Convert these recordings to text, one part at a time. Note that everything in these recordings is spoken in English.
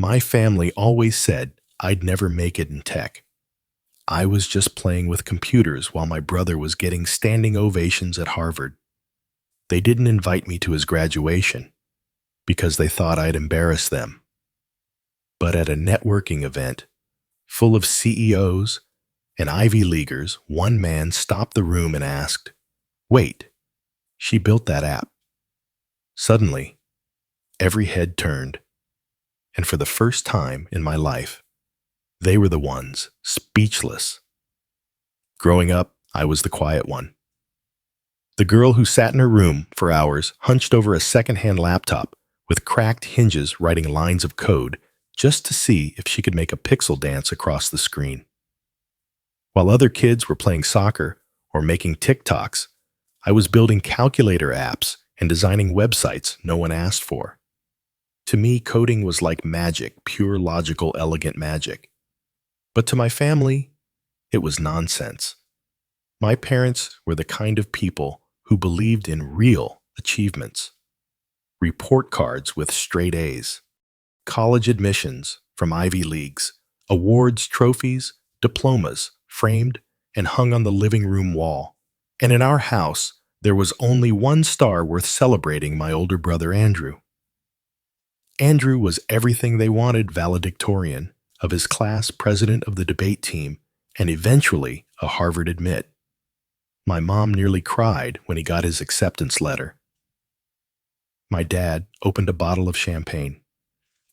My family always said I'd never make it in tech. I was just playing with computers while my brother was getting standing ovations at Harvard. They didn't invite me to his graduation because they thought I'd embarrass them. But at a networking event full of CEOs and Ivy Leaguers, one man stopped the room and asked, "Wait, she built that app." Suddenly, every head turned, and for the first time in my life, they were the ones, speechless. Growing up, I was the quiet one. The girl who sat in her room for hours, hunched over a second-hand laptop with cracked hinges writing lines of code just to see if she could make a pixel dance across the screen. While other kids were playing soccer or making TikToks, I was building calculator apps and designing websites no one asked for. To me, coding was like magic, pure logical, elegant magic. But to my family, it was nonsense. My parents were the kind of people who believed in real achievements. Report cards with straight A's, college admissions from Ivy Leagues, awards, trophies, diplomas framed and hung on the living room wall. And in our house, there was only one star worth celebrating: my older brother Andrew. Andrew was everything they wanted: valedictorian of his class, president of the debate team, and eventually a Harvard admit. My mom nearly cried when he got his acceptance letter. My dad opened a bottle of champagne.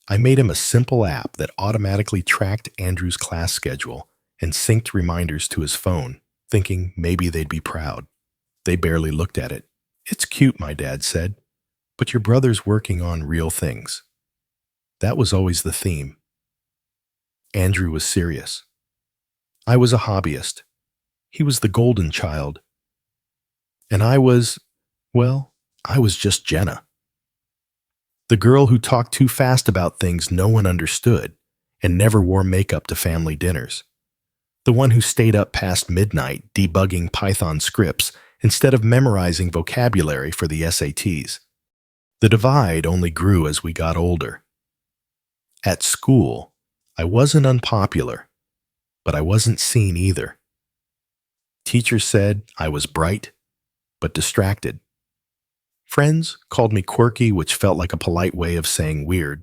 I made him a simple app that automatically tracked Andrew's class schedule and synced reminders to his phone, thinking maybe they'd be proud. They barely looked at it. "It's cute," my dad said, "but your brother's working on real things." That was always the theme. Andrew was serious. I was a hobbyist. He was the golden child. And I was just Jenna. The girl who talked too fast about things no one understood and never wore makeup to family dinners. The one who stayed up past midnight debugging Python scripts instead of memorizing vocabulary for the SATs. The divide only grew as we got older. At school, I wasn't unpopular, but I wasn't seen either. Teachers said I was bright, but distracted. Friends called me quirky, which felt like a polite way of saying weird.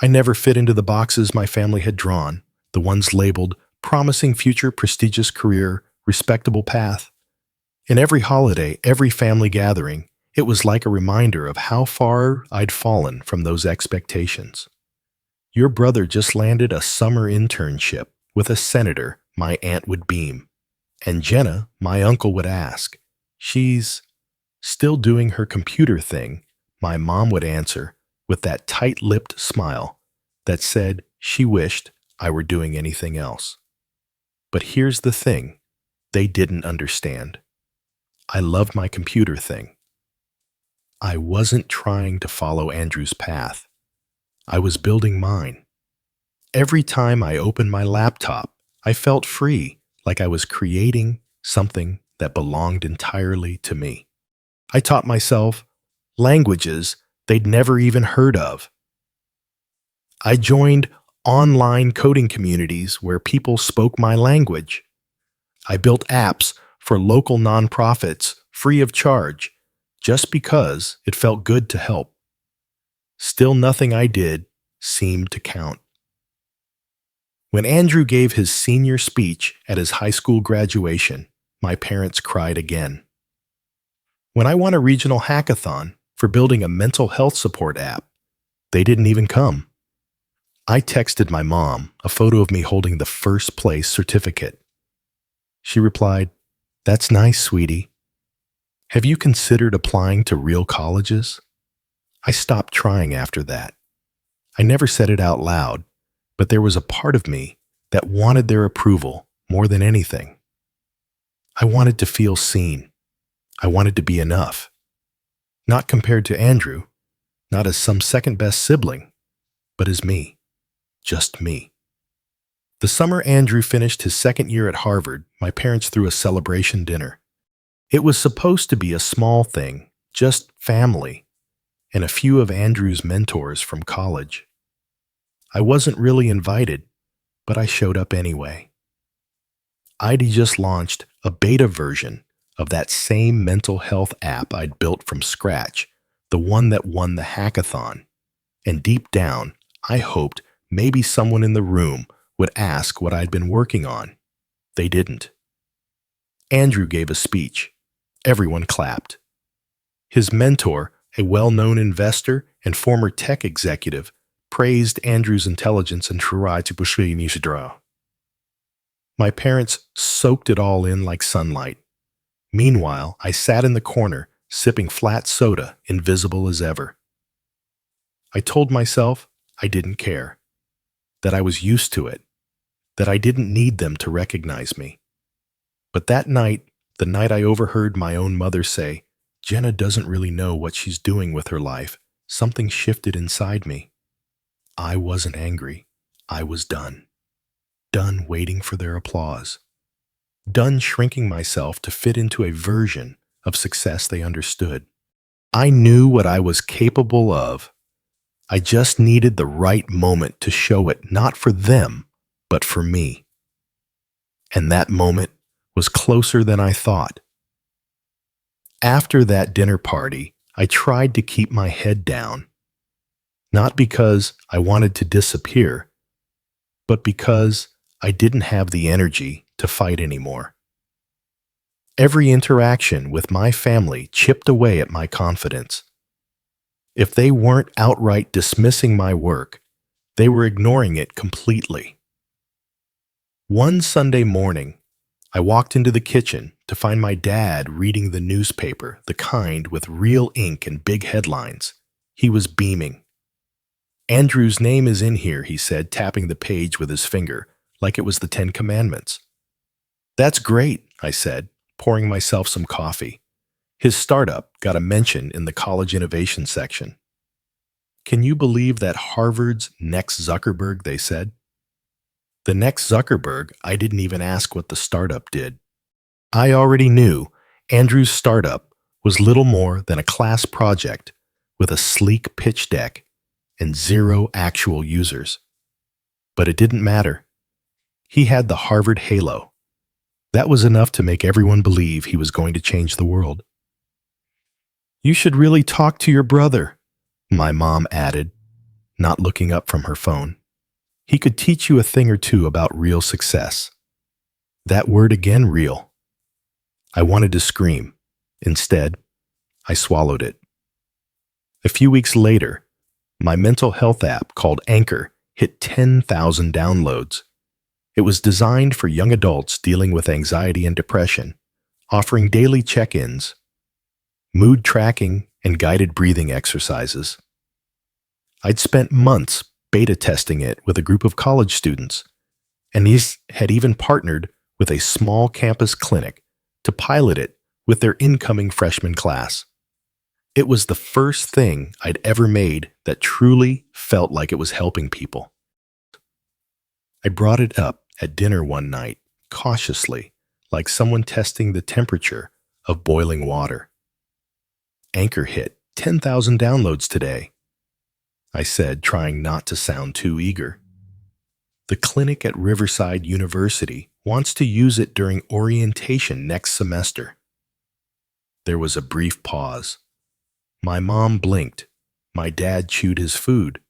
I never fit into the boxes my family had drawn, the ones labeled promising future, prestigious career, respectable path. In every holiday, every family gathering, it was like a reminder of how far I'd fallen from those expectations. "Your brother just landed a summer internship with a senator," my aunt would beam. And Jenna, my uncle, would ask, "She's still doing her computer thing," my mom would answer with that tight-lipped smile that said she wished I were doing anything else. But here's the thing they didn't understand. I loved my computer thing. I wasn't trying to follow Andrew's path. I was building mine. Every time I opened my laptop, I felt free, like I was creating something that belonged entirely to me. I taught myself languages they'd never even heard of. I joined online coding communities where people spoke my language. I built apps for local nonprofits free of charge, just because it felt good to help. Still, nothing I did seemed to count. When Andrew gave his senior speech at his high school graduation, my parents cried again. When I won a regional hackathon for building a mental health support app, they didn't even come. I texted my mom a photo of me holding the first place certificate. She replied, "That's nice, sweetie. Have you considered applying to real colleges?" I stopped trying after that. I never said it out loud, but there was a part of me that wanted their approval more than anything. I wanted to feel seen. I wanted to be enough. Not compared to Andrew, not as some second-best sibling, but as me. Just me. The summer Andrew finished his second year at Harvard, my parents threw a celebration dinner. It was supposed to be a small thing, just family, and a few of Andrew's mentors from college. I wasn't really invited, but I showed up anyway. I'd just launched a beta version of that same mental health app I'd built from scratch, the one that won the hackathon. And deep down, I hoped maybe someone in the room would ask what I'd been working on. They didn't. Andrew gave a speech. Everyone clapped. His mentor, a well-known investor and former tech executive, praised Andrew's intelligence and tried to push me to draw. My parents soaked it all in like sunlight. Meanwhile, I sat in the corner, sipping flat soda, invisible as ever. I told myself I didn't care, that I was used to it, that I didn't need them to recognize me. But that night, the night I overheard my own mother say, "Jenna doesn't really know what she's doing with her life," something shifted inside me. I wasn't angry. I was done. Done waiting for their applause. Done shrinking myself to fit into a version of success they understood. I knew what I was capable of. I just needed the right moment to show it, not for them, but for me. And that moment was closer than I thought. After that dinner party, I tried to keep my head down. Not because I wanted to disappear, but because I didn't have the energy to fight anymore. Every interaction with my family chipped away at my confidence. If they weren't outright dismissing my work, they were ignoring it completely. One Sunday morning, I walked into the kitchen to find my dad reading the newspaper, the kind with real ink and big headlines. He was beaming. "Andrew's name is in here," he said, tapping the page with his finger, like it was the 10 Commandments. "That's great," I said, pouring myself some coffee. His startup got a mention in the college innovation section. "Can you believe that Harvard's next Zuckerberg," they said. The next Zuckerberg, I didn't even ask what the startup did. I already knew Andrew's startup was little more than a class project with a sleek pitch deck and 0 actual users. But it didn't matter. He had the Harvard halo. That was enough to make everyone believe he was going to change the world. "You should really talk to your brother," my mom added, not looking up from her phone. "He could teach you a thing or two about real success." That word again, real. I wanted to scream. Instead, I swallowed it. A few weeks later, my mental health app called Anchor hit 10,000 downloads. It was designed for young adults dealing with anxiety and depression, offering daily check-ins, mood tracking, and guided breathing exercises. I'd spent months beta testing it with a group of college students, and these had even partnered with a small campus clinic to pilot it with their incoming freshman class. It was the first thing I'd ever made that truly felt like it was helping people. I brought it up at dinner one night, cautiously, like someone testing the temperature of boiling water. "Anchor hit 10,000 downloads today," I said, trying not to sound too eager. "The clinic at Riverside University wants to use it during orientation next semester." There was a brief pause. My mom blinked. My dad chewed his food.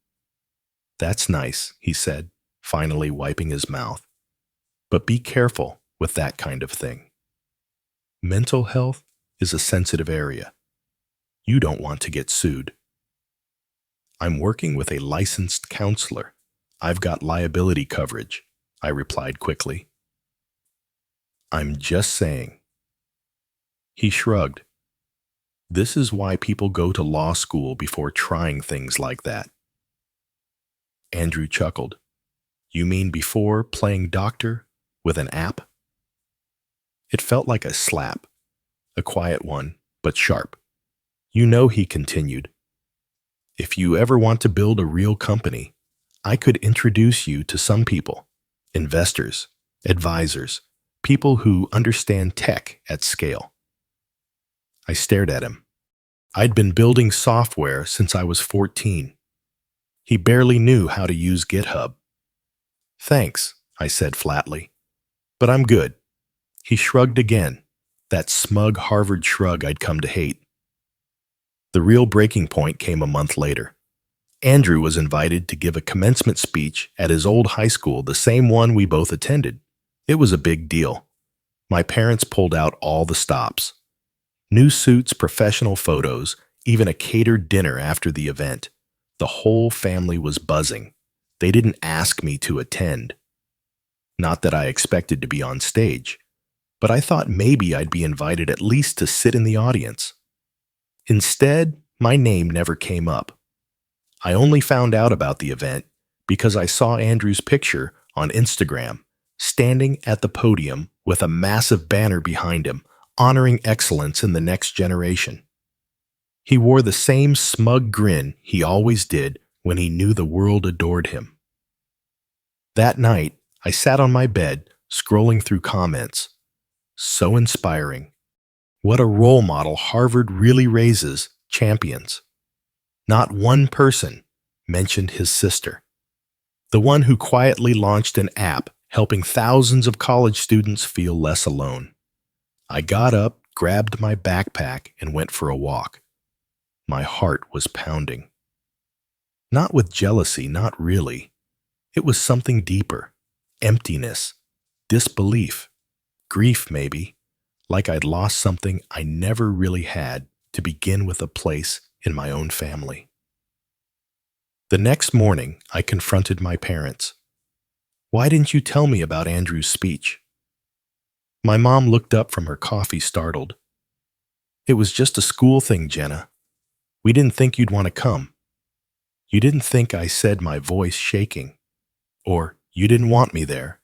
"That's nice," he said, finally wiping his mouth. "But be careful with that kind of thing. Mental health is a sensitive area. You don't want to get sued." "I'm working with a licensed counselor. I've got liability coverage," I replied quickly. "I'm just saying." He shrugged. "This is why people go to law school before trying things like that." Andrew chuckled. "You mean before playing doctor with an app?" It felt like a slap, a quiet one, but sharp. "You know," he continued, "if you ever want to build a real company, I could introduce you to some people, investors, advisors, people who understand tech at scale." I stared at him. I'd been building software since I was 14. He barely knew how to use GitHub. Thanks, I said flatly. But I'm good. He shrugged again, that smug Harvard shrug I'd come to hate. The real breaking point came a month later. Andrew was invited to give a commencement speech at his old high school, the same one we both attended. It was a big deal. My parents pulled out all the stops. New suits, professional photos, even a catered dinner after the event. The whole family was buzzing. They didn't ask me to attend. Not that I expected to be on stage, but I thought maybe I'd be invited at least to sit in the audience. Instead, my name never came up. I only found out about the event because I saw Andrew's picture on Instagram, standing at the podium with a massive banner behind him, honoring excellence in the next generation. He wore the same smug grin he always did when he knew the world adored him. That night, I sat on my bed, scrolling through comments. So inspiring. What a role model Harvard really raises champions. Not one person mentioned his sister, the one who quietly launched an app helping thousands of college students feel less alone. I got up, grabbed my backpack, and went for a walk. My heart was pounding. Not with jealousy, not really. It was something deeper. Emptiness, disbelief, grief maybe, like I'd lost something I never really had, to begin with a place in my own family. The next morning, I confronted my parents. Why didn't you tell me about Andrew's speech? My mom looked up from her coffee, startled. It was just a school thing, Jenna. We didn't think you'd want to come. You didn't think, I said, my voice shaking. Or you didn't want me there.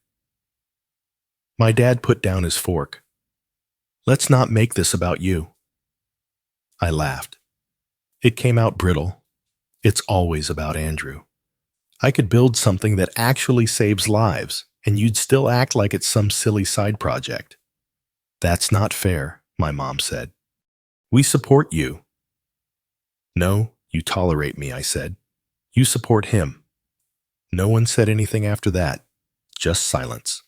My dad put down his fork. Let's not make this about you. I laughed. It came out brittle. It's always about Andrew. I could build something that actually saves lives, and you'd still act like it's some silly side project. That's not fair, my mom said. We support you. No, you tolerate me, I said. You support him. No one said anything after that, just silence.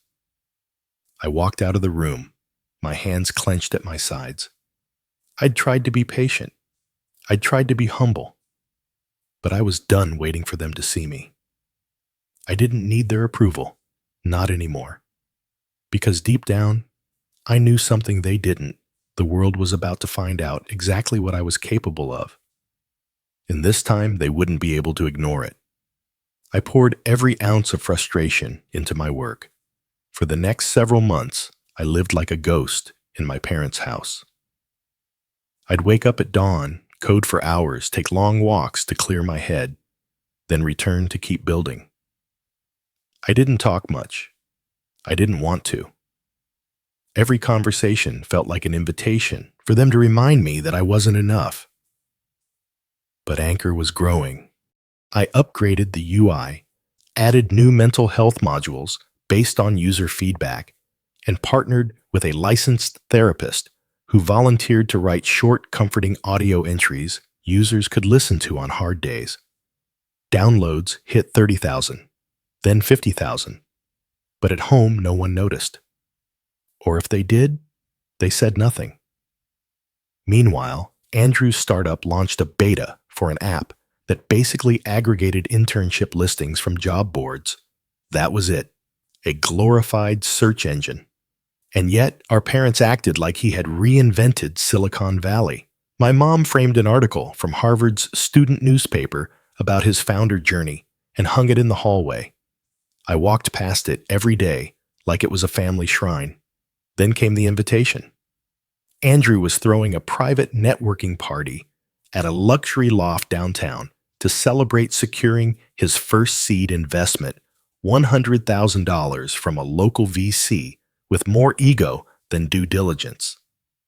I walked out of the room, my hands clenched at my sides. I'd tried to be patient. I'd tried to be humble. But I was done waiting for them to see me. I didn't need their approval, not anymore. Because deep down, I knew something they didn't. The world was about to find out exactly what I was capable of. And this time, they wouldn't be able to ignore it. I poured every ounce of frustration into my work. For the next several months, I lived like a ghost in my parents' house. I'd wake up at dawn, code for hours, take long walks to clear my head, then return to keep building. I didn't talk much. I didn't want to. Every conversation felt like an invitation for them to remind me that I wasn't enough. But Anchor was growing. I upgraded the UI, added new mental health modules based on user feedback, and partnered with a licensed therapist who volunteered to write short, comforting audio entries users could listen to on hard days. Downloads hit 30,000, then 50,000. But at home, no one noticed. Or if they did, they said nothing. Meanwhile, Andrew's startup launched a beta for an app that basically aggregated internship listings from job boards. That was it, a glorified search engine. And yet, our parents acted like he had reinvented Silicon Valley. My mom framed an article from Harvard's student newspaper about his founder journey and hung it in the hallway. I walked past it every day like it was a family shrine. Then came the invitation. Andrew was throwing a private networking party at a luxury loft downtown to celebrate securing his first seed investment, $100,000 from a local VC with more ego than due diligence.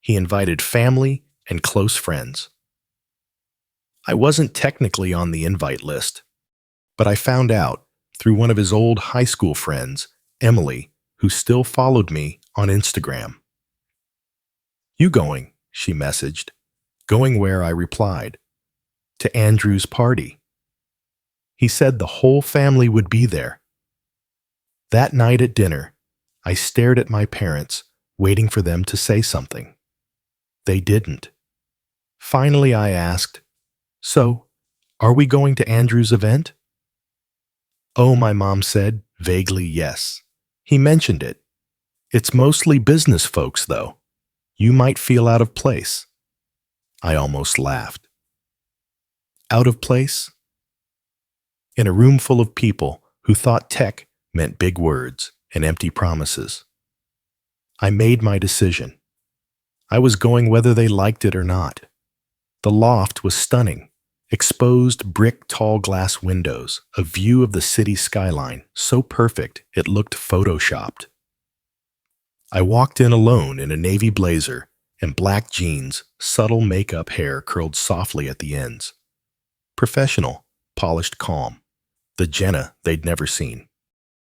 He invited family and close friends. I wasn't technically on the invite list, but I found out through one of his old high school friends, Emily, who still followed me on Instagram. You going? She messaged. Going where? I replied. To Andrew's party. He said the whole family would be there. That night at dinner, I stared at my parents, waiting for them to say something. They didn't. Finally, I asked, "So, are we going to Andrew's event?" "Oh," my mom said, vaguely yes. He mentioned it. "It's mostly business folks, though. You might feel out of place." I almost laughed. Out of place? In a room full of people who thought tech meant big words and empty promises. I made my decision. I was going whether they liked it or not. The loft was stunning. Exposed brick tall glass windows, a view of the city skyline, so perfect it looked photoshopped. I walked in alone in a navy blazer and black jeans, subtle makeup hair curled softly at the ends. Professional, polished calm. The Jenna they'd never seen.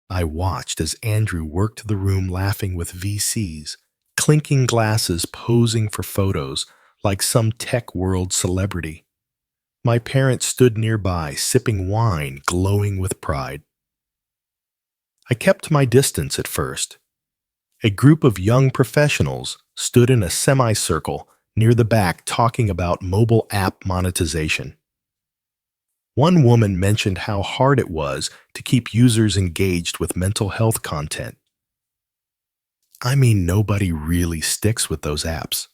I watched as Andrew worked the room laughing with VCs, clinking glasses posing for photos like some tech world celebrity. My parents stood nearby, sipping wine, glowing with pride. I kept my distance at first. A group of young professionals stood in a semicircle near the back talking about mobile app monetization. One woman mentioned how hard it was to keep users engaged with mental health content. I mean, nobody really sticks with those apps.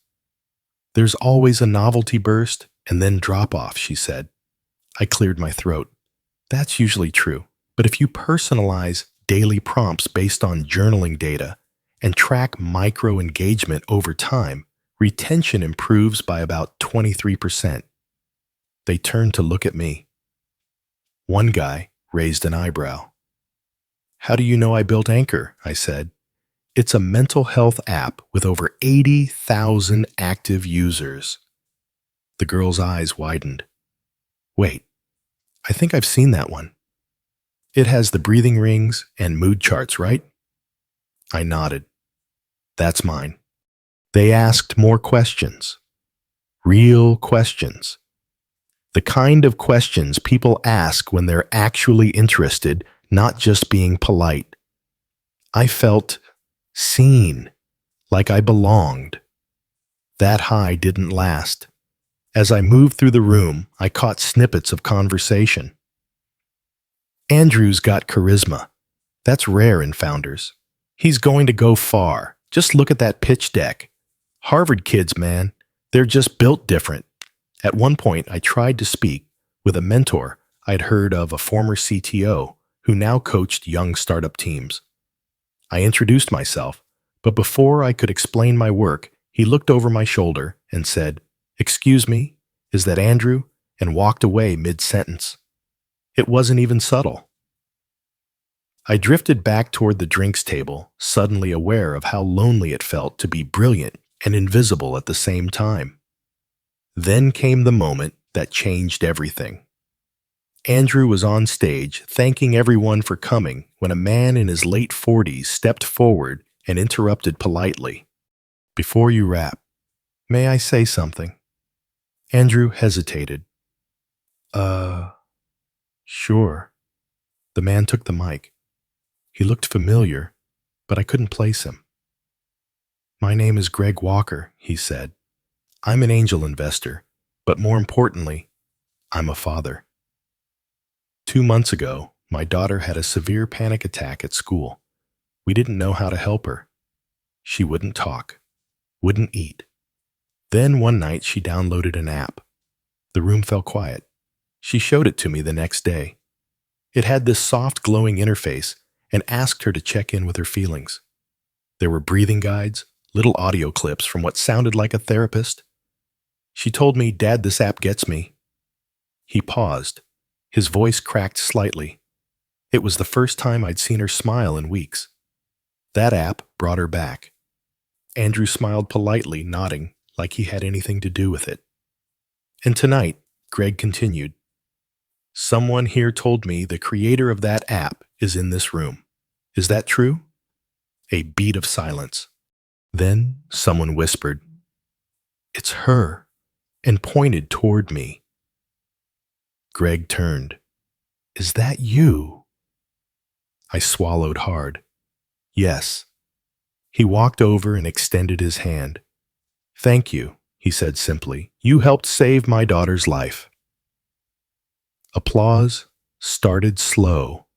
There's always a novelty burst and then drop off, she said. I cleared my throat. That's usually true, but if you personalize daily prompts based on journaling data and track micro engagement over time, retention improves by about 23%. They turned to look at me. One guy raised an eyebrow. "How do you know I built Anchor?" I said. "It's a mental health app with over 80,000 active users." The girl's eyes widened. "Wait, I think I've seen that one. It has the breathing rings and mood charts, right?" I nodded. "That's mine." They asked more questions. Real questions. The kind of questions people ask when they're actually interested, not just being polite. I felt seen, like I belonged. That high didn't last. As I moved through the room, I caught snippets of conversation. "Andrew's got charisma. That's rare in founders. He's going to go far. Just look at that pitch deck. Harvard kids, man, they're just built different." At one point, I tried to speak with a mentor I'd heard of, a former CTO who now coached young startup teams. I introduced myself, but before I could explain my work, he looked over my shoulder and said, "Excuse me, is that Andrew?" and walked away mid-sentence. It wasn't even subtle. I drifted back toward the drinks table, suddenly aware of how lonely it felt to be brilliant and invisible at the same time. Then came the moment that changed everything. Andrew was on stage, thanking everyone for coming, when a man in his late 40s stepped forward and interrupted politely. "Before you wrap, may I say something?" Andrew hesitated. Sure." The man took the mic. He looked familiar, but I couldn't place him. "My name is Greg Walker," he said. "I'm an angel investor, but more importantly, I'm a father. 2 months ago, my daughter had a severe panic attack at school. We didn't know how to help her. She wouldn't talk, wouldn't eat. Then one night she downloaded an app. The room fell quiet. She showed it to me the next day. It had this soft, glowing interface and asked her to check in with her feelings. There were breathing guides, little audio clips from what sounded like a therapist. She told me, "Dad, this app gets me." He paused. His voice cracked slightly. It was the first time I'd seen her smile in weeks. That app brought her back. Andrew smiled politely, nodding, like he had anything to do with it. "And tonight," Greg continued, "someone here told me the creator of that app is in this room. Is that true?" A beat of silence. Then someone whispered, "It's her," and pointed toward me. Greg turned. is that you?" I swallowed hard. "Yes." He walked over and extended his hand. "Thank you," he said simply. "You helped save my daughter's life." Applause started slow,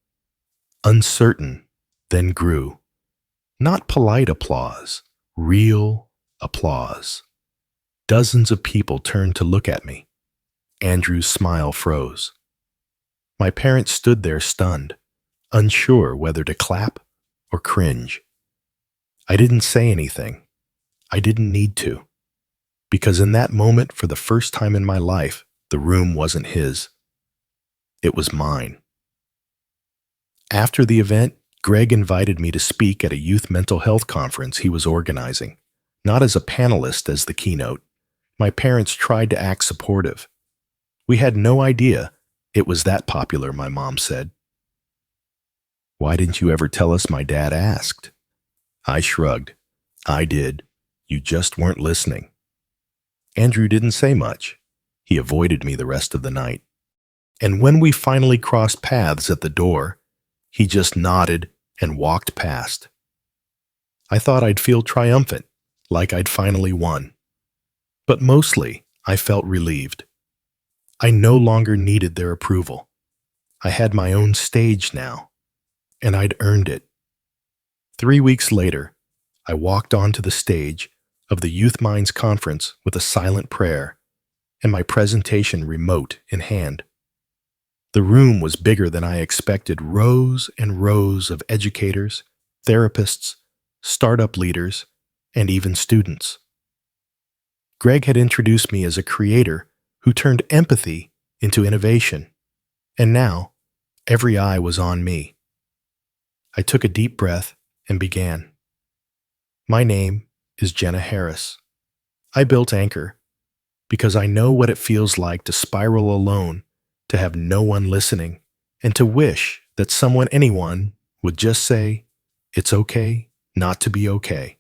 uncertain, then grew. Not polite applause, real applause. Dozens of people turned to look at me. Andrew's smile froze. My parents stood there stunned, unsure whether to clap or cringe. I didn't say anything. I didn't need to. Because in that moment, for the first time in my life, the room wasn't his. It was mine. After the event, Greg invited me to speak at a youth mental health conference he was organizing. Not as a panelist as the keynote. My parents tried to act supportive. We had no idea it was that popular, my mom said. "Why didn't you ever tell us?" my dad asked. I shrugged. "I did. You just weren't listening." Andrew didn't say much. He avoided me the rest of the night. And when we finally crossed paths at the door, he just nodded and walked past. I thought I'd feel triumphant, like I'd finally won. But mostly, I felt relieved. I no longer needed their approval. I had my own stage now, and I'd earned it. 3 weeks later, I walked onto the stage of the Youth Minds Conference with a silent prayer and my presentation remote in hand. The room was bigger than I expected, rows and rows of educators, therapists, startup leaders, and even students. Greg had introduced me as a creator who turned empathy into innovation, and now every eye was on me. I took a deep breath and began. "My name is Jenna Harris. I built Anchor because I know what it feels like to spiral alone, to have no one listening, and to wish that anyone, would just say, 'It's okay not to be okay.'"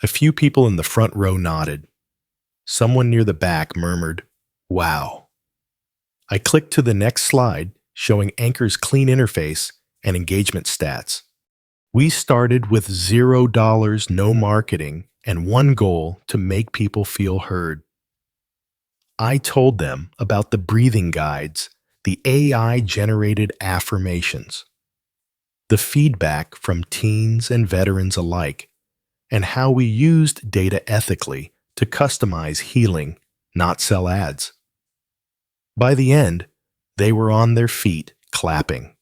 A few people in the front row nodded. Someone near the back murmured, "Wow." I clicked to the next slide, showing Anchor's clean interface and engagement stats. We started with $0, no marketing, and one goal: to make people feel heard. I told them about the breathing guides, the AI-generated affirmations, the feedback from teens and veterans alike, and how we used data ethically to customize healing, not sell ads. By the end, they were on their feet clapping.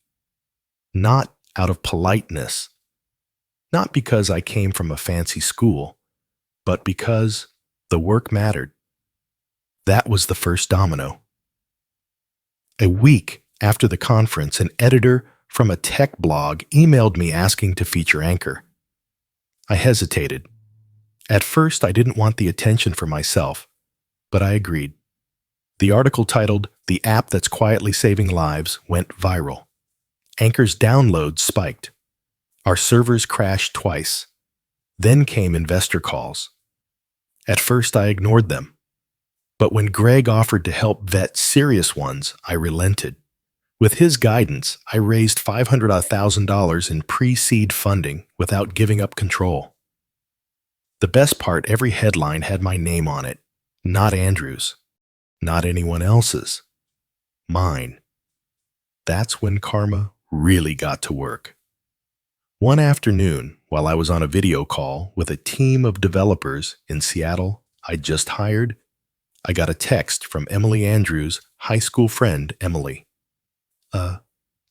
Not out of politeness, not because I came from a fancy school, but because the work mattered. That was the first domino. A week after the conference, an editor from a tech blog emailed me asking to feature Anchor. I hesitated. At first, I didn't want the attention for myself, but I agreed. The article titled "The App That's Quietly Saving Lives" went viral. Anchor's downloads spiked. Our servers crashed twice. Then came investor calls. At first, I ignored them. But when Greg offered to help vet serious ones, I relented. With his guidance, I raised $500,000 in pre-seed funding without giving up control. The best part, every headline had my name on it. Not Andrew's. Not anyone else's. Mine. That's when karma really got to work. One afternoon, while I was on a video call with a team of developers in Seattle I'd just hired, I got a text from Emily Andrews' high school friend, Emily.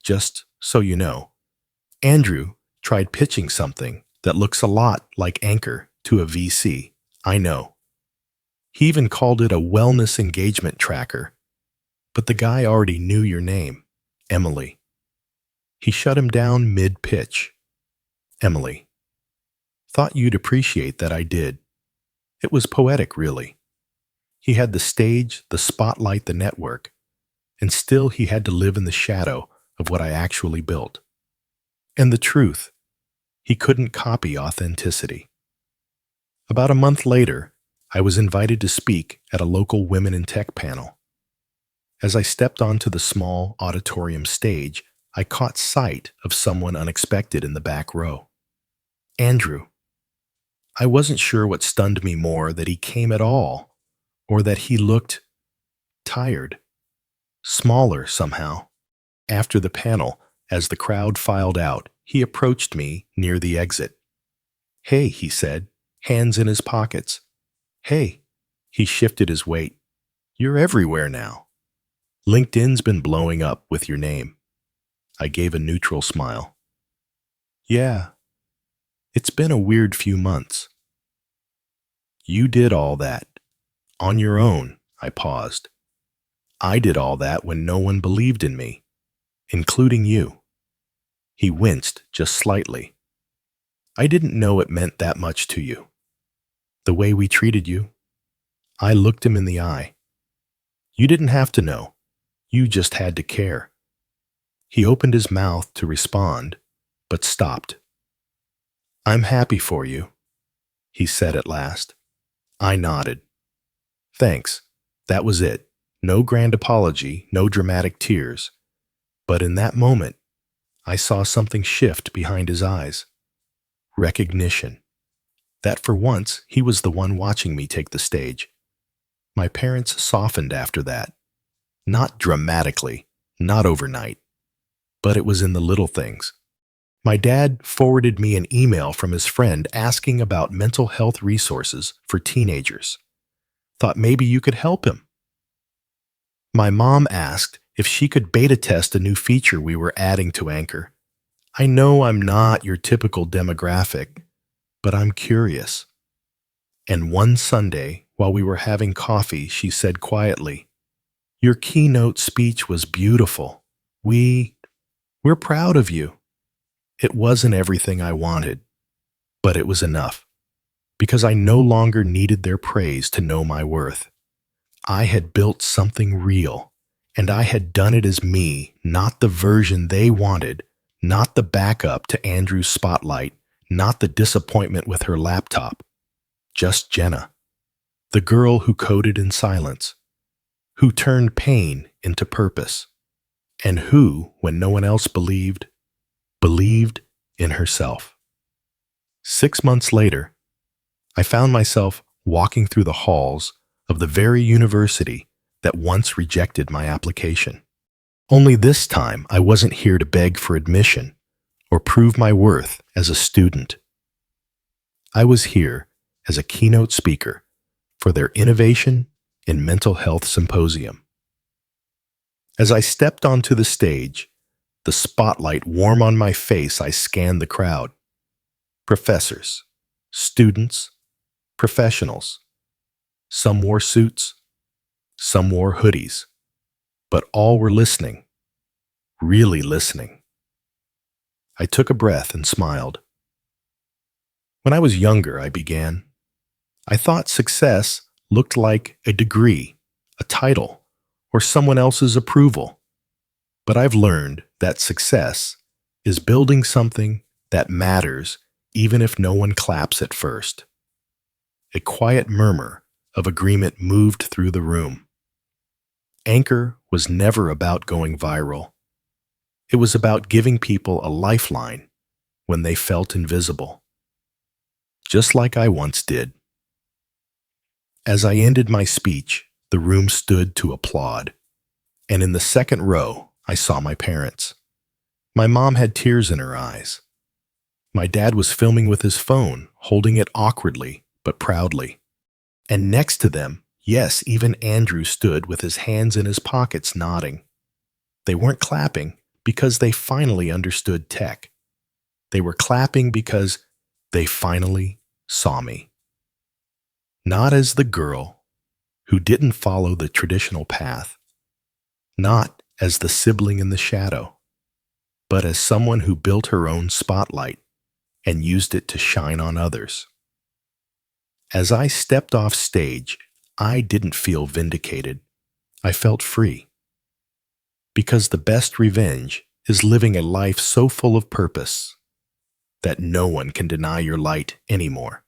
Just so you know, Andrew tried pitching something that looks a lot like Anchor to a VC. I know. He even called it a wellness engagement tracker. But the guy already knew your name, Emily. He shut him down mid-pitch. Emily. Thought you'd appreciate that I did. It was poetic, really. He had the stage, the spotlight, the network, and still he had to live in the shadow of what I actually built. And the truth, he couldn't copy authenticity. About a month later, I was invited to speak at a local Women in Tech panel. As I stepped onto the small auditorium stage, I caught sight of someone unexpected in the back row. Andrew. I wasn't sure what stunned me more, that he came at all, or that he looked tired, smaller somehow. After the panel, as the crowd filed out, he approached me near the exit. "Hey," he said, hands in his pockets. "Hey." He shifted his weight. "You're everywhere now. LinkedIn's been blowing up with your name." I gave a neutral smile. "Yeah, it's been a weird few months." "You did all that on your own." I paused. "I did all that when no one believed in me, including you." He winced just slightly. "I didn't know it meant that much to you. The way we treated you." I looked him in the eye. "You didn't have to know. You just had to care." He opened his mouth to respond, but stopped. "I'm happy for you," he said at last. I nodded. "Thanks." That was it. No grand apology, no dramatic tears. But in that moment, I saw something shift behind his eyes. Recognition. That for once, he was the one watching me take the stage. My parents softened after that. Not dramatically, not overnight, but it was in the little things. My dad forwarded me an email from his friend asking about mental health resources for teenagers. Thought maybe you could help him. My mom asked if she could beta test a new feature we were adding to Anchor. I know I'm not your typical demographic, but I'm curious. And one Sunday, while we were having coffee, she said quietly, "Your keynote speech was beautiful. We're proud of you." It wasn't everything I wanted, but it was enough, because I no longer needed their praise to know my worth. I had built something real, and I had done it as me, not the version they wanted, not the backup to Andrew's spotlight, not the disappointment with her laptop. Just Jenna, the girl who coded in silence, who turned pain into purpose, and who, when no one else believed in herself. 6 months later, I found myself walking through the halls of the very university that once rejected my application. Only this time, I wasn't here to beg for admission or prove my worth as a student. I was here as a keynote speaker for their Innovation in Mental Health Symposium. As I stepped onto the stage, the spotlight warm on my face, I scanned the crowd. Professors, students, professionals. Some wore suits, some wore hoodies, but all were listening, really listening. I took a breath and smiled. When I was younger, I began, I thought success looked like a degree, a title, or someone else's approval. But I've learned that success is building something that matters even if no one claps at first. A quiet murmur of agreement moved through the room. Anchor was never about going viral. It was about giving people a lifeline when they felt invisible. Just like I once did. As I ended my speech, the room stood to applaud. And in the second row, I saw my parents. My mom had tears in her eyes. My dad was filming with his phone, holding it awkwardly but proudly. And next to them, yes, even Andrew stood with his hands in his pockets nodding. They weren't clapping because they finally understood tech. They were clapping because they finally saw me. Not as the girl who didn't follow the traditional path, not as the sibling in the shadow, but as someone who built her own spotlight and used it to shine on others. As I stepped off stage, I didn't feel vindicated. I felt free. Because the best revenge is living a life so full of purpose that no one can deny your light anymore.